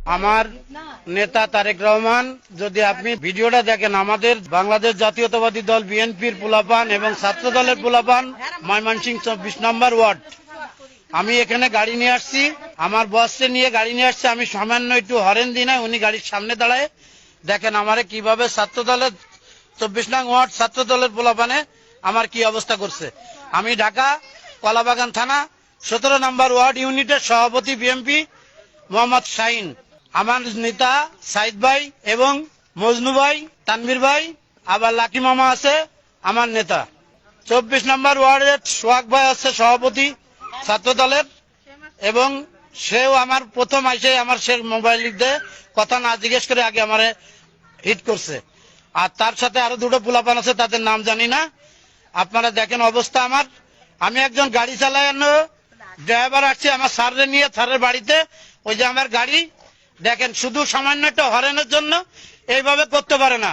আমার নেতা তারেক রহমান, যদি আপনি ভিডিওটা দেখেন, আমাদের বাংলাদেশ জাতীয়তাবাদী দল বিএনপির পোলাপান এবং ছাত্র দলের পোলাপান ময়মনসিংহ 24 নম্বর ওয়ার্ড, আমি এখানে গাড়ি নিয়ে আসছি, আমার বসকে নিয়ে গাড়ি নিয়ে আসছি। আমি সামান্য একটু হরেন দিই না, উনি গাড়ির সামনে দাঁড়ায় দেখেন আমারে কিভাবে ছাত্র দলের 24 নং ওয়ার্ড ছাত্র দলের পোলাপানে আমার কি অবস্থা করছে। আমি ঢাকা কলাবাগান থানা 17 নম্বর ওয়ার্ড ইউনিটের সভাপতি বিএনপি মোহাম্মদ শাহিন, আমার নেতা সাইদ ভাই এবং মজনু ভাই, তানভীর ভাই, আবার লাকি মামা আছে আমার নেতা। 24 নম্বর ওয়ার্ডের সোহাগ ভাই আছে সভাপতি ছাত্র দলের, এবং সেও আমার প্রথম আইসে আমার সে মোবাইল দিয়ে কথা না জিজ্ঞেস করে আগে আমারে হিট করছে। আর তার সাথে আরো দুটো পোলাপান আছে, তাদের নাম জানি না। আপনারা দেখেন অবস্থা আমার। আমি একজন গাড়ি চালানো ড্রাইভার আসছি আমার স্যাররে নিয়ে, স্যারের বাড়িতে। ওই যে আমার গাড়ি দেখেন, শুধু সামান্য একটা হরেনের জন্য এইভাবে করতে পারে না।